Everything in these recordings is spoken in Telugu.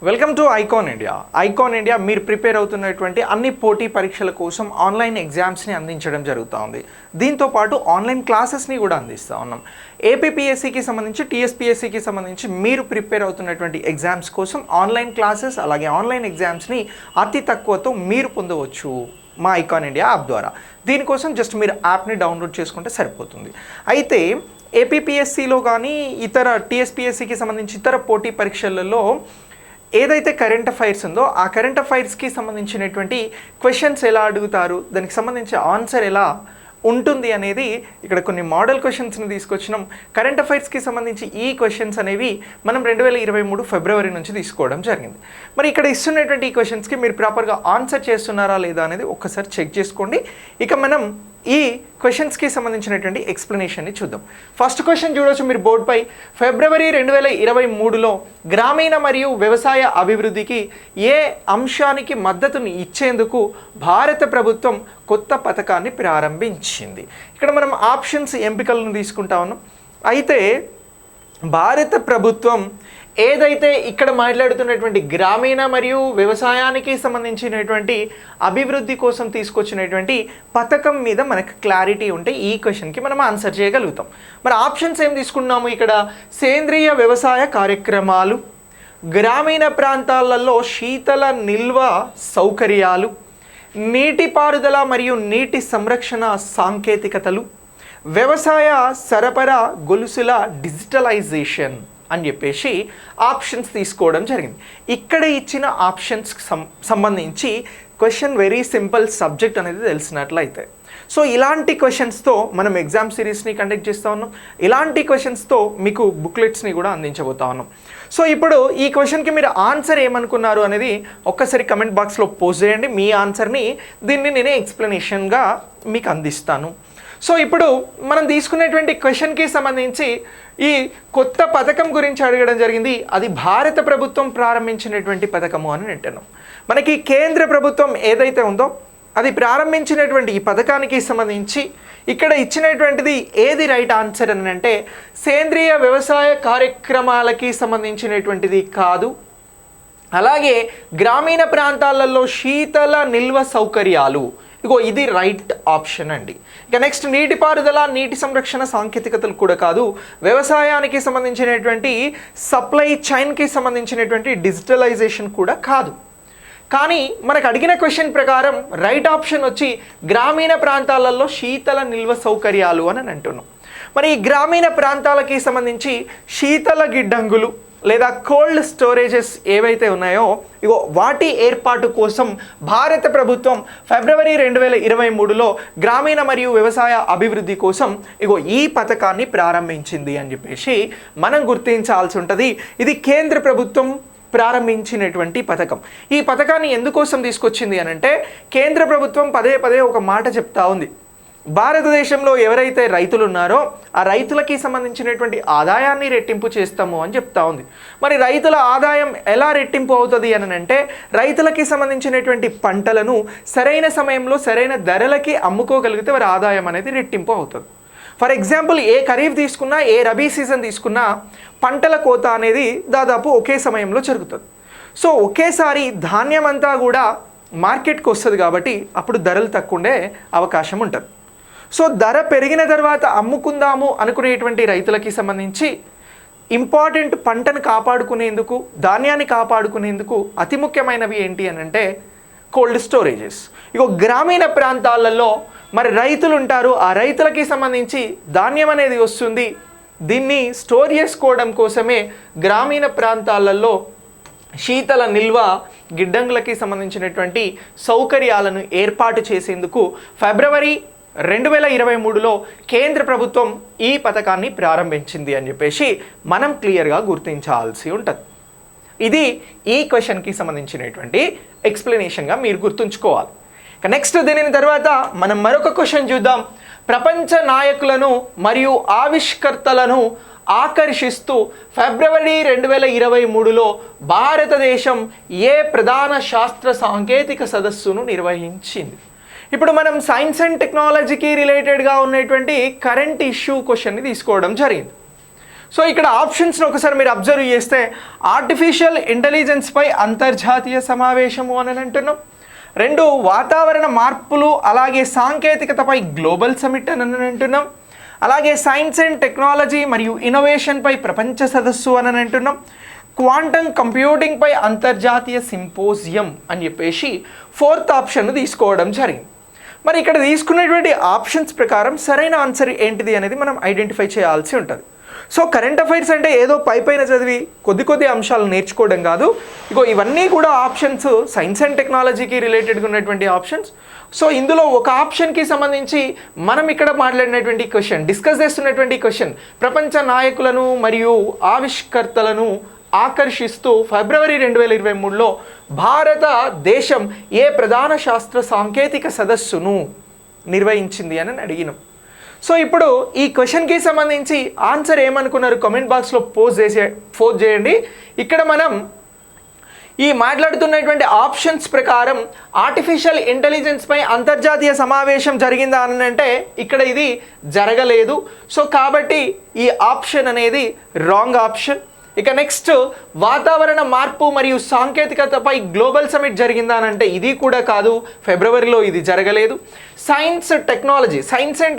Welcome to icon India. Icon India మీరు ప్రిపేర్ అవుతున్నటువంటి అన్ని పోటీ పరీక్షల కోసం ఆన్లైన్ ఎగ్జామ్స్ని అందించడం జరుగుతూ ఉంది. దీంతో పాటు ఆన్లైన్ క్లాసెస్ని కూడా అందిస్తూ ఉన్నాం. ఏపీపీఎస్సికి సంబంధించి, టీఎస్పీఎస్సికి సంబంధించి మీరు ప్రిపేర్ అవుతున్నటువంటి ఎగ్జామ్స్ కోసం ఆన్లైన్ క్లాసెస్ అలాగే ఆన్లైన్ ఎగ్జామ్స్ని అతి తక్కువతో మీరు పొందవచ్చు మా ఐకాన్ ఇండియా యాప్ ద్వారా. దీనికోసం జస్ట్ మీరు యాప్ని డౌన్లోడ్ చేసుకుంటే సరిపోతుంది. అయితే ఏపీపీఎస్సిలో కానీ ఇతర టీఎస్పీఎస్సికి సంబంధించి ఇతర పోటీ పరీక్షలలో ఏదైతే కరెంట్ అఫైర్స్ ఉందో ఆ కరెంట్ అఫైర్స్కి సంబంధించినటువంటి క్వశ్చన్స్ ఎలా అడుగుతారు, దానికి సంబంధించి ఆన్సర్ ఎలా ఉంటుంది అనేది ఇక్కడ కొన్ని మోడల్ క్వశ్చన్స్ని తీసుకొచ్చినాం. కరెంట్ అఫైర్స్కి సంబంధించి ఈ క్వశ్చన్స్ అనేవి మనం 2023 ఫిబ్రవరి నుంచి తీసుకోవడం జరిగింది. మరి ఇక్కడ ఇస్తున్నటువంటి ఈ క్వశ్చన్స్కి మీరు ప్రాపర్గా ఆన్సర్ చేస్తున్నారా లేదా అనేది ఒక్కసారి చెక్ చేసుకోండి. ఇక మనం ఈ క్వశ్చన్స్కి సంబంధించినటువంటి ఎక్స్ప్లెనేషన్ని చూద్దాం. ఫస్ట్ క్వశ్చన్ చూడవచ్చు మీరు బోర్డుపై. ఫిబ్రవరి 2023లో గ్రామీణ మరియు వ్యవసాయ అభివృద్ధికి ఏ అంశానికి మద్దతుని ఇచ్చేందుకు భారత ప్రభుత్వం కొత్త పథకాన్ని ప్రారంభించింది. ఇక్కడ మనం ఆప్షన్స్ ఎంపికలను తీసుకుంటా ఉన్నాం. అయితే భారత ప్రభుత్వం ఏదైతే ఇక్కడ మాట్లాడుతున్నటువంటి గ్రామీణ మరియు వ్యవసాయానికి సంబంధించినటువంటి అభివృద్ధి కోసం తీసుకొచ్చినటువంటి పథకం మీద మనకు క్లారిటీ ఉంటే ఈ క్వశ్చన్కి మనం ఆన్సర్ చేయగలుగుతాం. మరి ఆప్షన్స్ ఏం తీసుకున్నాము ఇక్కడ? సేంద్రియ వ్యవసాయ కార్యక్రమాలు, గ్రామీణ ప్రాంతాలలో శీతల నిల్వ సౌకర్యాలు, నీటిపారుదల మరియు నీటి సంరక్షణ సాంకేతికతలు, వ్యవసాయ సరఫరా గొలుసుల డిజిటలైజేషన్ అని చెప్పేసి ఆప్షన్స్ తీసుకోవడం జరిగింది. ఇక్కడ ఇచ్చిన ఆప్షన్స్కి సంబంధించి క్వశ్చన్ వెరీ సింపుల్ సబ్జెక్ట్ అనేది తెలిసినట్లయితే, సో ఇలాంటి క్వశ్చన్స్తో మనం ఎగ్జామ్ సిరీస్ని కండక్ట్ చేస్తూ ఉన్నాం. ఇలాంటి క్వశ్చన్స్తో మీకు బుక్లెట్స్ని కూడా అందించబోతా ఉన్నాం. సో ఇప్పుడు ఈ క్వశ్చన్కి మీరు ఆన్సర్ ఏమనుకున్నారు అనేది ఒక్కసారి కమెంట్ బాక్స్లో పోస్ట్ చేయండి. మీ ఆన్సర్ని దీన్ని నేనే ఎక్స్ప్లెనేషన్గా మీకు అందిస్తాను. సో ఇప్పుడు మనం తీసుకునేటువంటి క్వశ్చన్కి సంబంధించి ఈ కొత్త పథకం గురించి అడగడం జరిగింది. అది భారత ప్రభుత్వం ప్రారంభించినటువంటి పథకము అని అంటున్నాం. మనకి కేంద్ర ప్రభుత్వం ఏదైతే ఉందో అది ప్రారంభించినటువంటి ఈ పథకానికి సంబంధించి ఇక్కడ ఇచ్చినటువంటిది ఏది రైట్ ఆన్సర్ అని అంటే సేంద్రియ వ్యవసాయ కార్యక్రమాలకి సంబంధించినటువంటిది కాదు. అలాగే గ్రామీణ ప్రాంతాలలో శీతల నిల్వ సౌకర్యాలు, ఇగో ఇది రైట్ ఆప్షన్ అండి. ఇక నెక్స్ట్ నీటిపారుదల నీటి సంరక్షణ సాంకేతికతలు కూడా కాదు. వ్యవసాయానికి సంబంధించినటువంటి సప్లై చైన్కి సంబంధించినటువంటి డిజిటలైజేషన్ కూడా కాదు. కానీ మనకు అడిగిన క్వశ్చన్ ప్రకారం రైట్ ఆప్షన్ వచ్చి గ్రామీణ ప్రాంతాలలో శీతల నిల్వ సౌకర్యాలు అని అంటున్నాం. మరి ఈ గ్రామీణ ప్రాంతాలకి సంబంధించి శీతల గిడ్డంగులు లేదా కోల్డ్ స్టోరేజెస్ ఏవైతే ఉన్నాయో ఇగో వాటి ఏర్పాటు కోసం భారత ప్రభుత్వం ఫిబ్రవరి 2023లో గ్రామీణ మరియు వ్యవసాయ అభివృద్ధి కోసం ఇగో ఈ పథకాన్ని ప్రారంభించింది అని చెప్పేసి మనం గుర్తించాల్సి ఉంటుంది. ఇది కేంద్ర ప్రభుత్వం ప్రారంభించినటువంటి పథకం. ఈ పథకాన్ని ఎందుకోసం తీసుకొచ్చింది అని అంటే కేంద్ర ప్రభుత్వం పదే పదే ఒక మాట చెప్తా ఉంది. భారతదేశంలో ఎవరైతే రైతులు ఉన్నారో ఆ రైతులకి సంబంధించినటువంటి ఆదాయాన్ని రెట్టింపు చేస్తాము అని చెప్తా ఉంది. మరి రైతుల ఆదాయం ఎలా రెట్టింపు అవుతుంది అని అంటే రైతులకి సంబంధించినటువంటి పంటలను సరైన సమయంలో సరైన ధరలకి అమ్ముకోగలిగితే వారి ఆదాయం అనేది రెట్టింపు అవుతుంది. ఫర్ ఎగ్జాంపుల్ ఏ ఖరీఫ్ తీసుకున్నా ఏ రబీ సీజన్ తీసుకున్నా పంటల కోత అనేది దాదాపు ఒకే సమయంలో జరుగుతుంది. సో ఒకేసారి ధాన్యం అంతా కూడా మార్కెట్కి వస్తుంది కాబట్టి అప్పుడు ధరలు తక్కువ ఉండే అవకాశం ఉంటుంది. సో ధర పెరిగిన తర్వాత అమ్ముకుందాము అనుకునేటువంటి రైతులకి సంబంధించి ఇంపార్టెంట్ పంటను కాపాడుకునేందుకు, ధాన్యాన్ని కాపాడుకునేందుకు అతి ముఖ్యమైనవి ఏంటి అని అంటే కోల్డ్ స్టోరేజెస్. ఇగో గ్రామీణ ప్రాంతాలలో మరి రైతులు ఉంటారు, ఆ రైతులకి సంబంధించి ధాన్యం అనేది వస్తుంది. దీన్ని స్టోర్ చేసుకోవడం కోసమే గ్రామీణ ప్రాంతాలలో శీతల నిల్వ గిడ్డంగులకి సంబంధించినటువంటి సౌకర్యాలను ఏర్పాటు చేసేందుకు ఫిబ్రవరి 2023లో కేంద్ర ప్రభుత్వం ఈ పథకాన్ని ప్రారంభించింది అని చెప్పేసి మనం క్లియర్గా గుర్తించాల్సి ఉంటుంది. ఇది ఈ క్వశ్చన్కి సంబంధించినటువంటి ఎక్స్ప్లెనేషన్గా మీరు గుర్తుంచుకోవాలి. నెక్స్ట్ దీని తర్వాత మనం మరొక క్వశ్చన్ చూద్దాం. ప్రపంచ నాయకులను మరియు ఆవిష్కర్తలను ఆకర్షిస్తూ ఫిబ్రవరి 2023లో భారతదేశం ఏ ప్రధాన శాస్త్ర సాంకేతిక సదస్సును నిర్వహించింది? ఇప్పుడు మనం సైన్స్ అండ్ టెక్నాలజీకి రిలేటెడ్గా ఉన్నటువంటి కరెంట్ ఇష్యూ క్వశ్చన్ని తీసుకోవడం జరిగింది. సో ఇక్కడ ఆప్షన్స్ని ఒకసారి మీరు అబ్జర్వ్ చేస్తే ఆర్టిఫిషియల్ ఇంటెలిజెన్స్పై అంతర్జాతీయ సమావేశము అని అంటున్నాం. 2 వాతావరణ మార్పులు అలాగే సాంకేతికతపై గ్లోబల్ సమిట్ అని అంటున్నాం. అలాగే సైన్స్ అండ్ టెక్నాలజీ మరియు ఇన్నోవేషన్పై ప్రపంచ సదస్సు అని అంటున్నాం. క్వాంటమ్ కంప్యూటింగ్పై అంతర్జాతీయ సింపోజియం అని చెప్పేసి 4th ఆప్షన్ తీసుకోవడం జరిగింది. మరి ఇక్కడ తీసుకున్నటువంటి ఆప్షన్స్ ప్రకారం సరైన ఆన్సర్ ఏంటిది అనేది మనం ఐడెంటిఫై చేయాల్సి ఉంటుంది. సో కరెంట్ అఫైర్స్ అంటే ఏదో పైన చదివి కొద్ది అంశాలు నేర్చుకోవడం కాదు. ఇవన్నీ కూడా ఆప్షన్స్ సైన్స్ అండ్ టెక్నాలజీకి రిలేటెడ్గా ఉన్నటువంటి ఆప్షన్స్. సో ఇందులో ఒక ఆప్షన్కి సంబంధించి మనం ఇక్కడ మాట్లాడినటువంటి క్వశ్చన్, డిస్కస్ చేస్తున్నటువంటి క్వశ్చన్, ప్రపంచ నాయకులను మరియు ఆవిష్కర్తలను ఆకర్షిస్తూ ఫిబ్రవరి 2023లో భారతదేశం ఏ ప్రధాన శాస్త్ర సాంకేతిక సదస్సును నిర్వహించింది అని అడిగినాం. సో ఇప్పుడు ఈ క్వశ్చన్కి సంబంధించి ఆన్సర్ ఏమనుకున్నారు కామెంట్ బాక్స్లో పోస్ట్ చేయండి. ఇక్కడ మనం ఈ మాట్లాడుతున్నటువంటి ఆప్షన్స్ ప్రకారం ఆర్టిఫిషియల్ ఇంటెలిజెన్స్పై అంతర్జాతీయ సమావేశం జరిగిందా అని అంటే ఇక్కడ ఇది జరగలేదు. సో కాబట్టి ఈ ఆప్షన్ అనేది రాంగ్ ఆప్షన్. ఇక నెక్స్ట్ వాతావరణ మార్పు మరియు సాంకేతికతపై గ్లోబల్ సమిట్ జరిగిందా అని అంటే ఇది కూడా కాదు, ఫిబ్రవరిలో ఇది జరగలేదు. సైన్స్ అండ్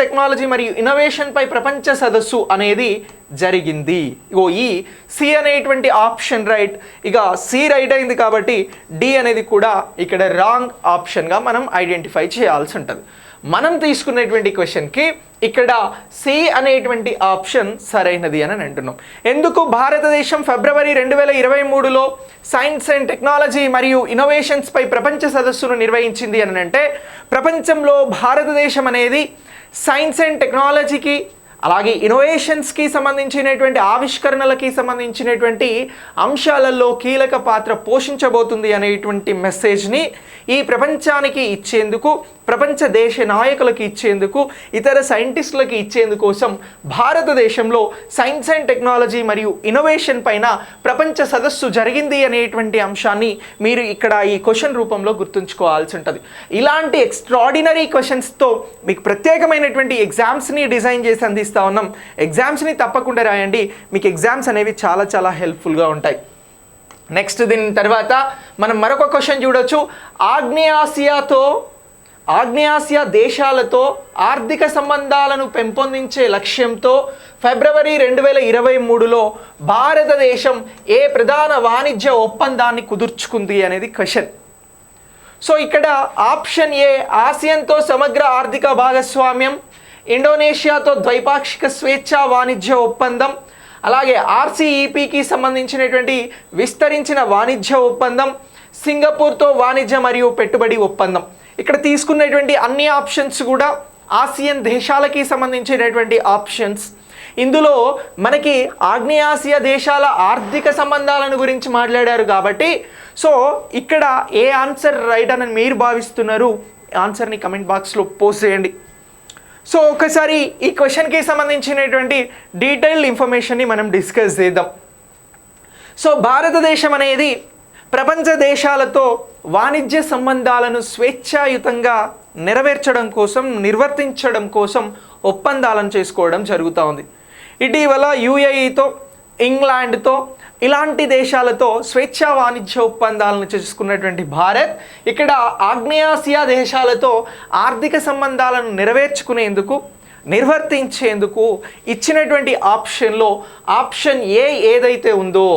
టెక్నాలజీ మరియు ఇన్నోవేషన్పై ప్రపంచ సదస్సు అనేది జరిగింది. ఈ సి అనేటువంటి ఆప్షన్ రైట్. ఇక సి రైట్ అయింది కాబట్టి డి అనేది కూడా ఇక్కడ రాంగ్ ఆప్షన్గా మనం ఐడెంటిఫై చేయాల్సి ఉంటుంది. మనం తీసుకున్నటువంటి క్వశ్చన్కి ఇక్కడ సి అనేటువంటి ఆప్షన్ సరైనది అని అంటున్నాం. ఎందుకు భారతదేశం ఫిబ్రవరి 2023లో సైన్స్ అండ్ టెక్నాలజీ మరియు ఇన్నోవేషన్స్పై ప్రపంచ సదస్సును నిర్వహించింది అని అంటే ప్రపంచంలో భారతదేశం అనేది సైన్స్ అండ్ టెక్నాలజీకి అలాగే ఇన్నోవేషన్స్కి సంబంధించినటువంటి ఆవిష్కరణలకి సంబంధించినటువంటి అంశాలలో కీలక పాత్ర పోషించబోతుంది అనేటువంటి మెసేజ్ని ఈ ప్రపంచానికి ఇచ్చేందుకు, ప్రపంచ దేశ నాయకులకి ఇచ్చేందుకు, ఇతర సైంటిస్టులకి ఇచ్చేందుకోసం భారతదేశంలో సైన్స్ అండ్ టెక్నాలజీ మరియు ఇన్నోవేషన్ పైన ప్రపంచ సదస్సు జరిగింది అనేటువంటి అంశాన్ని మీరు ఇక్కడ ఈ క్వశ్చన్ రూపంలో గుర్తుంచుకోవాల్సి ఉంటుంది. ఇలాంటి ఎక్స్ట్రాడినరీ క్వశ్చన్స్తో మీకు ప్రత్యేకమైనటువంటి ఎగ్జామ్స్ని డిజైన్ చేసి అందిస్తూ ఉన్నాం. ఎగ్జామ్స్ని తప్పకుండా రాయండి, మీకు ఎగ్జామ్స్ అనేవి చాలా హెల్ప్ఫుల్గా ఉంటాయి. నెక్స్ట్ దీని తర్వాత మనం మరొక క్వశ్చన్ చూడొచ్చు. ఆగ్నేయాసియా దేశాలతో ఆర్థిక సంబంధాలను పెంపొందించే లక్ష్యంతో ఫిబ్రవరి 2023లో భారతదేశం ఏ ప్రధాన వాణిజ్య ఒప్పందాన్ని కుదుర్చుకుంది అనేది క్వశ్చన్. సో ఇక్కడ ఆప్షన్ ఏ ఆసియాన్తో సమగ్ర ఆర్థిక భాగస్వామ్యం, ఇండోనేషియాతో ద్వైపాక్షిక స్వేచ్ఛా వాణిజ్య ఒప్పందం, అలాగే ఆర్సీఈపీకి సంబంధించినటువంటి విస్తరించిన వాణిజ్య ఒప్పందం, సింగపూర్తో వాణిజ్య మరియు పెట్టుబడి ఒప్పందం. ఇక్కడ తీసుకున్నటువంటి అన్ని ఆప్షన్స్ కూడా ఆసియన్ దేశాలకి సంబంధించినటువంటి ఆప్షన్స్. ఇందులో మనకి ఆగ్నేయాసియా దేశాల ఆర్థిక సంబంధాలను గురించి మాట్లాడారు కాబట్టి సో ఇక్కడ ఏ ఆన్సర్ రైట్ అని మీరు భావిస్తున్నారు, ఆన్సర్ని కమెంట్ బాక్స్లో పోస్ట్ చేయండి. సో ఒకసారి ఈ క్వశ్చన్కి సంబంధించినటువంటి డీటెయిల్డ్ ఇన్ఫర్మేషన్ని మనం డిస్కస్ చేద్దాం. సో భారతదేశం అనేది ప్రపంచ దేశాలతో వాణిజ్య సంబంధాలను స్వేచ్ఛాయుతంగా నిర్వర్తించడం కోసం ఒప్పందాలను చేసుకోవడం జరుగుతూ ఉంది. ఇటీవల యుఏఈతో, ఇంగ్లాండ్తో ఇలాంటి దేశాలతో స్వేచ్ఛా వాణిజ్య ఒప్పందాలను చేసుకున్నటువంటి భారత్ ఇక్కడ ఆగ్నేయాసియా దేశాలతో ఆర్థిక సంబంధాలను నిర్వర్తించేందుకు ఇచ్చినటువంటి ఆప్షన్లో ఆప్షన్ ఏ ఏదైతే ఉందో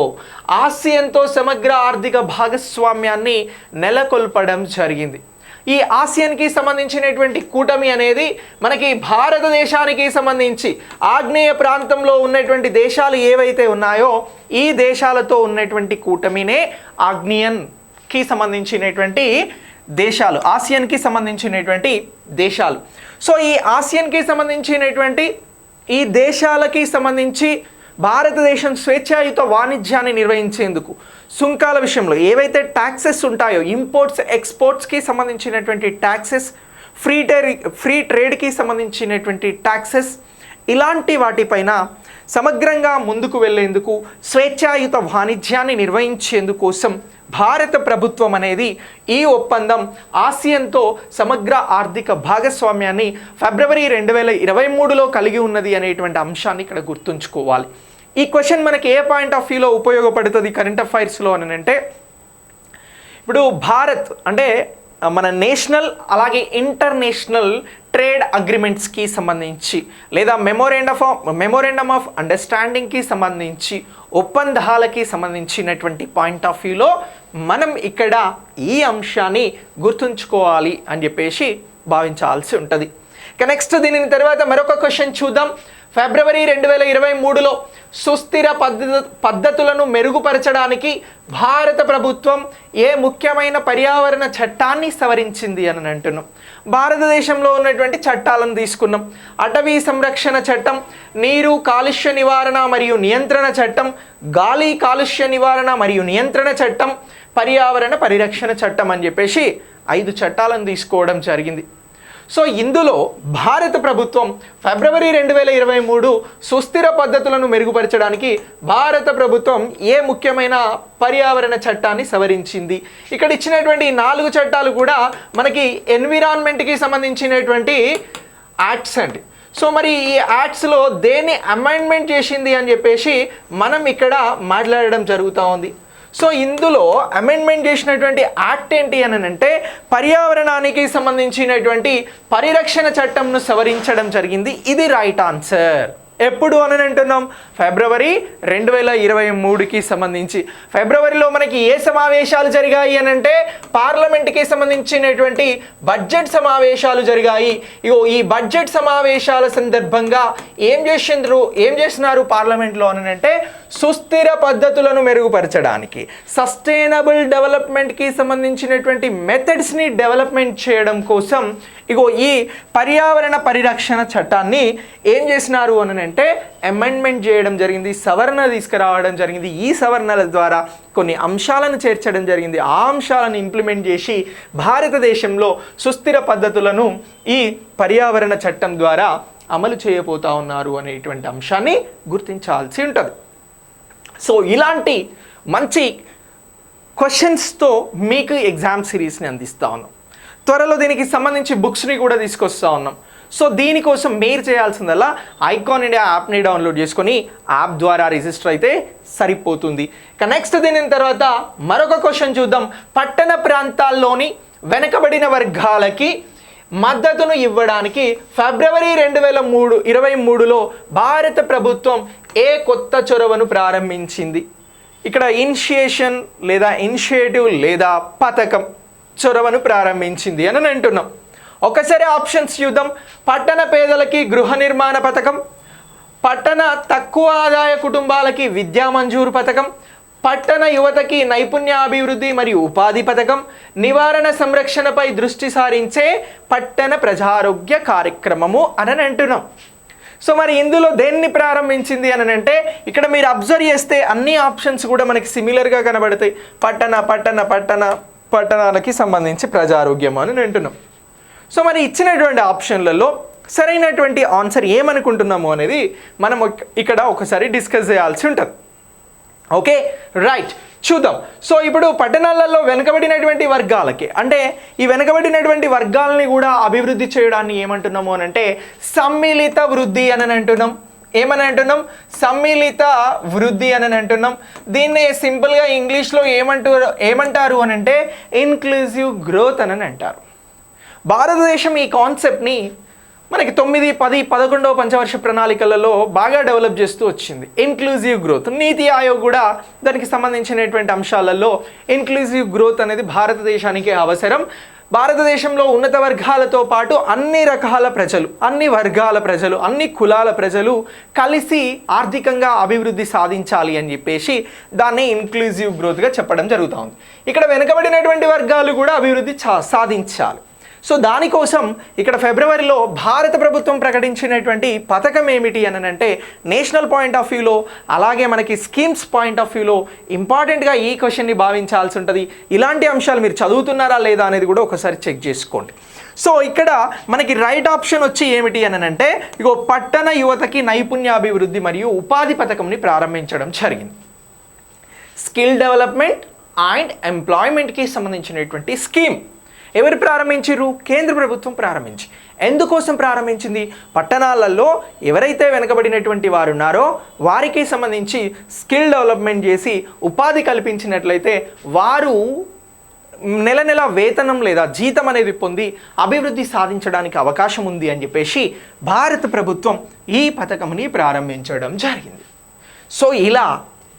ఆసియాన్తో సమగ్ర ఆర్థిక భాగస్వామ్యాన్ని నెలకొల్పడం జరిగింది. ఈ ఆసియాన్కి సంబంధించినటువంటి కూటమి అనేది మనకి భారతదేశానికి సంబంధించి ఆగ్నేయ ప్రాంతంలో ఉన్నటువంటి దేశాలు ఏవైతే ఉన్నాయో ఈ దేశాలతో ఉన్నటువంటి కూటమినే ఆగ్నేయన్కి సంబంధించినటువంటి దేశాలు, ఆసియాన్కి సంబంధించినటువంటి దేశాలు. సో ఈ ఆసియాన్కి సంబంధించినటువంటి ఈ దేశాలకి సంబంధించి భారతదేశం స్వేచ్ఛాయుత వాణిజ్యాన్ని నిర్వహించేందుకు సుంకాల విషయంలో ఏవైతే ట్యాక్సెస్ ఉంటాయో, ఇంపోర్ట్స్ ఎక్స్పోర్ట్స్కి సంబంధించినటువంటి ట్యాక్సెస్, ఫ్రీ ట్రేడ్కి సంబంధించినటువంటి ట్యాక్సెస్, ఇలాంటి వాటిపైన సమగ్రంగా ముందుకు వెళ్ళేందుకు, స్వేచ్ఛాయుత వాణిజ్యాన్ని నిర్వహించేందుకోసం భారత ప్రభుత్వం అనేది ఈ ఒప్పందం ఆసియాన్తో సమగ్ర ఆర్థిక భాగస్వామ్యాన్ని ఫిబ్రవరి 2023లో కలిగి ఉన్నది అనేటువంటి అంశాన్ని ఇక్కడ గుర్తుంచుకోవాలి. ఈ క్వశ్చన్ మనకి ఏ పాయింట్ ఆఫ్ వ్యూలో ఉపయోగపడుతుంది కరెంట్ అఫైర్స్లో అని అంటే, ఇప్పుడు భారత్ అంటే మన నేషనల్ అలాగే ఇంటర్నేషనల్ ట్రేడ్ అగ్రిమెంట్స్కి సంబంధించి లేదా మెమోరెండమ్ ఆఫ్ అండర్స్టాండింగ్కి సంబంధించి ఒప్పందాలకి సంబంధించినటువంటి పాయింట్ ఆఫ్ వ్యూలో మనం ఇక్కడ ఈ అంశాన్ని గుర్తుంచుకోవాలి అని చెప్పేసి భావించాల్సి ఉంటుంది. ఇక నెక్స్ట్ దీని తర్వాత మరొక క్వశ్చన్ చూద్దాం. ఫిబ్రవరి 2023లో సుస్థిర పద్ధతులను మెరుగుపరచడానికి భారత ప్రభుత్వం ఏ ముఖ్యమైన పర్యావరణ చట్టాన్ని సవరించింది అని అంటున్నాం. భారతదేశంలో ఉన్నటువంటి చట్టాలను తీసుకున్నాం. అటవీ సంరక్షణ చట్టం, నీరు కాలుష్య నివారణ మరియు నియంత్రణ చట్టం, గాలి కాలుష్య నివారణ మరియు నియంత్రణ చట్టం, పర్యావరణ పరిరక్షణ చట్టం అని చెప్పేసి 5 చట్టాలను తీసుకోవడం జరిగింది. సో ఇందులో భారత ప్రభుత్వం ఫిబ్రవరి 2023 సుస్థిర పద్ధతులను మెరుగుపరచడానికి భారత ప్రభుత్వం ఏ ముఖ్యమైన పర్యావరణ చట్టాన్ని సవరించింది? ఇక్కడ ఇచ్చినటువంటి 4 చట్టాలు కూడా మనకి ఎన్విరాన్మెంట్కి సంబంధించినటువంటి యాక్ట్స్ అండి. సో మరి ఈ యాక్ట్స్లో దేన్ని అమెండ్మెంట్ చేసింది అని చెప్పేసి మనం ఇక్కడ మాట్లాడడం జరుగుతూ ఉంది. సో ఇందులో అమెండ్మెంట్ చేసినటువంటి యాక్ట్ ఏంటి అని అంటే పర్యావరణానికి సంబంధించినటువంటి పరిరక్షణ చట్టంను సవరించడం జరిగింది. ఇది రైట్ ఆన్సర్. ఎప్పుడు అని అంటున్నాం? ఫిబ్రవరి 2023కి సంబంధించి. ఫిబ్రవరిలో మనకి ఏ సమావేశాలు జరిగాయి అని అంటే పార్లమెంట్కి సంబంధించినటువంటి బడ్జెట్ సమావేశాలు జరిగాయి. ఈ బడ్జెట్ సమావేశాల సందర్భంగా ఏం చేస్తున్నారు పార్లమెంట్లో అని అంటే సుస్థిర పద్ధతులను మెరుగుపరచడానికి, సస్టైనబుల్ డెవలప్మెంట్కి సంబంధించినటువంటి మెథడ్స్ని డెవలప్మెంట్ చేయడం కోసం ఈ పర్యావరణ పరిరక్షణ చట్టాన్ని ఏం చేసినారు అని అంటే అమెండ్మెంట్ చేయడం జరిగింది, సవరణ తీసుకురావడం జరిగింది. ఈ సవరణల ద్వారా కొన్ని అంశాలను చేర్చడం జరిగింది. ఆ అంశాలను ఇంప్లిమెంట్ చేసి భారతదేశంలో సుస్థిర పద్ధతులను ఈ పర్యావరణ చట్టం ద్వారా అమలు చేయబోతా ఉన్నారు అనేటువంటి అంశాన్ని గుర్తించాల్సి ఉంటుంది. సో ఇలాంటి మంచి క్వశ్చన్స్తో మీకు ఎగ్జామ్ సిరీస్ని అందిస్తూ ఉన్నాం. త్వరలో దీనికి సంబంధించి బుక్స్ని కూడా తీసుకొస్తూ ఉన్నాం. సో దీనికోసం మీరు చేయాల్సిందల్లా ఐకాన్ ఇండియా యాప్ని డౌన్లోడ్ చేసుకొని యాప్ ద్వారా రిజిస్టర్ అయితే సరిపోతుంది. ఇక నెక్స్ట్ దీని తర్వాత మరొక క్వశ్చన్ చూద్దాం. పట్టణ ప్రాంతాల్లోని వెనుకబడిన వర్గాలకి మద్దతును ఇవ్వడానికి ఫిబ్రవరి 2023లో భారత ప్రభుత్వం ఏ కొత్త చొరవను ప్రారంభించింది? ఇక్కడ ఇనిషియేటివ్ లేదా పథకం చొరవను ప్రారంభించింది అని అంటున్నాం. ఒకసారి ఆప్షన్స్ చూద్దాం. పట్టణ పేదలకి గృహ నిర్మాణ పథకం, పట్టణ తక్కువ ఆదాయ కుటుంబాలకి విద్యా మంజూరు పథకం, పట్టణ యువతకి నైపుణ్యాభివృద్ధి మరియు ఉపాధి పథకం, నివారణ సంరక్షణపై దృష్టి సారించే పట్టణ ప్రజారోగ్య కార్యక్రమము అని అంటున్నాం. సో మరి ఇందులో దేన్ని ప్రారంభించింది అని అంటే ఇక్కడ మీరు అబ్జర్వ్ చేస్తే అన్ని ఆప్షన్స్ కూడా మనకి సిమిలర్గా కనబడతాయి. పట్టణాలకి సంబంధించి ప్రజారోగ్యం అని అంటున్నాం. సో మరి ఇచ్చినటువంటి ఆప్షన్లలో సరైనటువంటి ఆన్సర్ ఏమనుకుంటున్నాము అనేది మనం ఇక్కడ ఒకసారి డిస్కస్ చేయాల్సి ఉంటుంది. ఓకే రైట్, చూద్దాం. సో ఇప్పుడు పట్టణాలలో వెనుకబడినటువంటి వర్గాలకి అంటే ఈ వెనుకబడినటువంటి వర్గాలని కూడా అభివృద్ధి చేయడాన్ని ఏమంటున్నాము అని అంటే సమ్మిళిత వృద్ధి అని అంటున్నాం. సమ్మిళిత వృద్ధి అని అంటున్నాం. దీన్ని సింపుల్గా ఇంగ్లీష్లో ఏమంటారు అని అంటే ఇన్క్లూజివ్ గ్రోత్ అని అంటారు. భారతదేశం ఈ కాన్సెప్ట్ని మనకి 9, 10, 11వ పంచవర్ష ప్రణాళికలలో బాగా డెవలప్ చేస్తూ వచ్చింది. ఇన్క్లూజివ్ గ్రోత్, నీతి ఆయోగ్ కూడా దానికి సంబంధించినటువంటి అంశాలలో ఇన్క్లూజివ్ గ్రోత్ అనేది భారతదేశానికి అవసరం. భారతదేశంలో ఉన్నత వర్గాలతో పాటు అన్ని రకాల ప్రజలు, అన్ని వర్గాల ప్రజలు, అన్ని కులాల ప్రజలు కలిసి ఆర్థికంగా అభివృద్ధి సాధించాలి అని చెప్పేసి దాన్ని ఇన్క్లూజివ్ గ్రోత్గా చెప్పడం జరుగుతుంది. ఇక్కడ వెనుకబడినటువంటి వర్గాలు కూడా అభివృద్ధి సాధించాలి. సో దానికోసం ఇక్కడ ఫిబ్రవరిలో భారత ప్రభుత్వం ప్రకటించినటువంటి పథకం ఏమిటి అని అంటే నేషనల్ పాయింట్ ఆఫ్ వ్యూలో అలాగే మనకి స్కీమ్స్ పాయింట్ ఆఫ్ వ్యూలో ఇంపార్టెంట్గా ఈ క్వశ్చన్ని భావించాల్సి ఉంటుంది. ఇలాంటి అంశాలు మీరు చదువుతున్నారా లేదా అనేది కూడా ఒకసారి చెక్ చేసుకోండి. సో ఇక్కడ మనకి రైట్ ఆప్షన్ వచ్చి ఏమిటి అని అంటే పట్టణ యువతకి నైపుణ్యాభివృద్ధి మరియు ఉపాధి పథకంని ప్రారంభించడం జరిగింది. స్కిల్ డెవలప్మెంట్ అండ్ ఎంప్లాయ్మెంట్కి సంబంధించినటువంటి స్కీమ్. ఎవరు ప్రారంభించారు? కేంద్ర ప్రభుత్వం ప్రారంభించి. ఎందుకోసం ప్రారంభించింది? పట్టణాలలో ఎవరైతే వెనకబడినటువంటి వారు ఉన్నారో వారికి సంబంధించి స్కిల్ డెవలప్మెంట్ చేసి ఉపాధి కల్పించినట్లయితే వారు నెల నెల వేతనం లేదా జీతం అనేది పొంది అభివృద్ధి సాధించడానికి అవకాశం ఉంది అని చెప్పేసి భారత ప్రభుత్వం ఈ పథకంని ప్రారంభించడం జరిగింది. సో ఇలా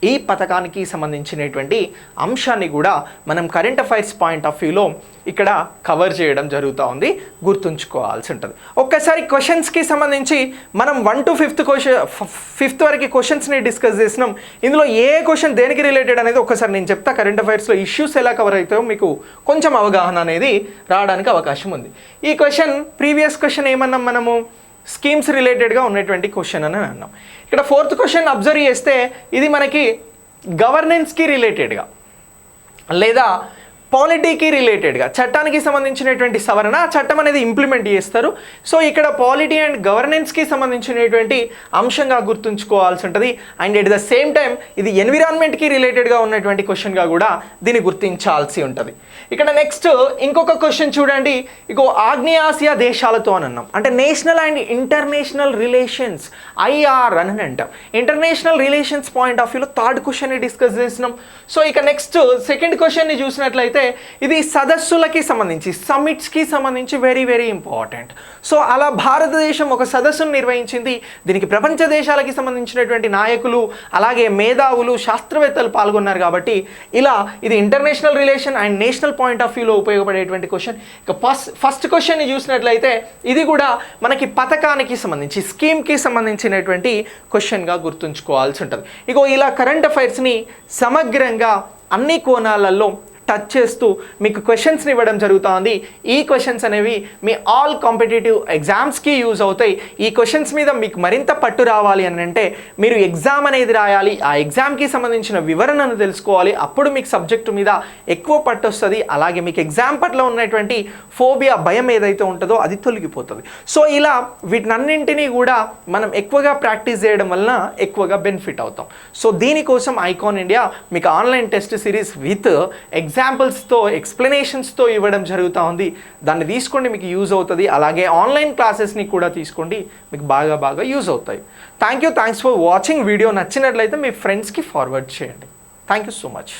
ఈ పథకానికి సంబంధించినటువంటి అంశాన్ని కూడా మనం కరెంట్ అఫైర్స్ పాయింట్ ఆఫ్ వ్యూలో ఇక్కడ కవర్ చేయడం జరుగుతూ ఉంది, గుర్తుంచుకోవాల్సి ఉంటుంది. ఒక్కసారి క్వశ్చన్స్కి సంబంధించి మనం 1 to 5th వరకు క్వశ్చన్స్ని డిస్కస్ చేసినాం. ఇందులో ఏ క్వశ్చన్ దేనికి రిలేటెడ్ అనేది ఒకసారి నేను చెప్తా. కరెంట్ అఫైర్స్లో ఇష్యూస్ ఎలా కవర్ అవుతాయో మీకు కొంచెం అవగాహన అనేది రావడానికి అవకాశం ఉంది. ఈ క్వశ్చన్ ప్రీవియస్ క్వశ్చన్ ఏమన్నాం మనము? స్కీమ్స్ రిలేటెడ్గా ఉన్నటువంటి క్వశ్చన్ అని అన్నాం. ఇక్కడ 4th క్వశ్చన్ అబ్జర్వ్ చేస్తే ఇది మనకి గవర్నెన్స్కి రిలేటెడ్గా లేదా పాలిటీకి రిలేటెడ్గా చట్టానికి సంబంధించినటువంటి సవరణ, చట్టం అనేది ఇంప్లిమెంట్ చేస్తారు. సో ఇక్కడ పాలిటీ అండ్ గవర్నెన్స్కి సంబంధించినటువంటి అంశంగా గుర్తుంచుకోవాల్సి ఉంటుంది. And at the same time ఇది ఎన్విరాన్మెంట్కి రిలేటెడ్గా ఉన్నటువంటి క్వశ్చన్గా కూడా దీన్ని గుర్తించాల్సి ఉంటుంది. ఇక్కడ నెక్స్ట్ ఇంకొక క్వశ్చన్ చూడండి. ఇగో ఆగ్నేయాసియా దేశాలతో అని అన్నాం, అంటే national and international relations IR అని అంటాం. ఇంటర్నేషనల్ రిలేషన్స్ పాయింట్ ఆఫ్ వ్యూలో 3rd క్వశ్చన్ని డిస్కస్ చేసినాం. సో ఇక నెక్స్ట్ 2nd క్వశ్చన్ని చూసినట్లయితే ఇది సదస్సులకి సంబంధించి, సమ్మిట్స్కి సంబంధించి వెరీ వెరీ ఇంపార్టెంట్. సో అలా భారతదేశం ఒక సదస్సును నిర్వహించింది. దీనికి ప్రపంచ దేశాలకి సంబంధించినటువంటి నాయకులు అలాగే మేధావులు శాస్త్రవేత్తలు పాల్గొన్నారు. కాబట్టి ఇలా ఇది international relation and national point of వ్యూలో ఉపయోగపడేటువంటి క్వశ్చన్. ఇక ఫస్ట్ క్వశ్చన్ని చూసినట్లయితే ఇది కూడా మనకి పథకానికి సంబంధించి, స్కీమ్కి సంబంధించినటువంటి క్వశ్చన్గా గుర్తుంచుకోవాల్సి ఉంటుంది. ఇగో ఇలా కరెంట్ అఫైర్స్ని సమగ్రంగా అన్ని కోణాలలో టచ్ చేస్తూ మీకు క్వశ్చన్స్ని ఇవ్వడం జరుగుతుంది. ఈ క్వశ్చన్స్ అనేవి మీ ఆల్ కాంపిటేటివ్ ఎగ్జామ్స్కి యూజ్ అవుతాయి. ఈ క్వశ్చన్స్ మీద మీకు మరింత పట్టు రావాలి అని అంటే మీరు ఎగ్జామ్ అనేది రాయాలి, ఆ ఎగ్జామ్కి సంబంధించిన వివరణను తెలుసుకోవాలి. అప్పుడు మీకు సబ్జెక్టు మీద ఎక్కువ పట్టు వస్తుంది. అలాగే మీకు ఎగ్జామ్ పట్ల ఉన్నటువంటి ఫోబియా, భయం ఏదైతే ఉంటుందో అది తొలగిపోతుంది. సో ఇలా వీటినన్నింటినీ కూడా మనం ఎక్కువగా ప్రాక్టీస్ చేయడం వలన ఎక్కువగా బెనిఫిట్ అవుతాం. సో దీనికోసం ఐకాన్ ఇండియా మీకు ఆన్లైన్ టెస్ట్ సిరీస్ విత్ ఎగ్జాంపుల్స్తో, ఎక్స్ప్లెనేషన్స్తో ఇవ్వడం జరుగుతూ ఉంది. దాన్ని తీసుకోండి, మీకు యూజ్ అవుతుంది. అలాగే ఆన్లైన్ క్లాసెస్ని కూడా తీసుకోండి, మీకు బాగా యూజ్ అవుతాయి. Thanks for watching. వీడియో నచ్చినట్లయితే మీ ఫ్రెండ్స్కి ఫార్వర్డ్ చేయండి. Thank you so much.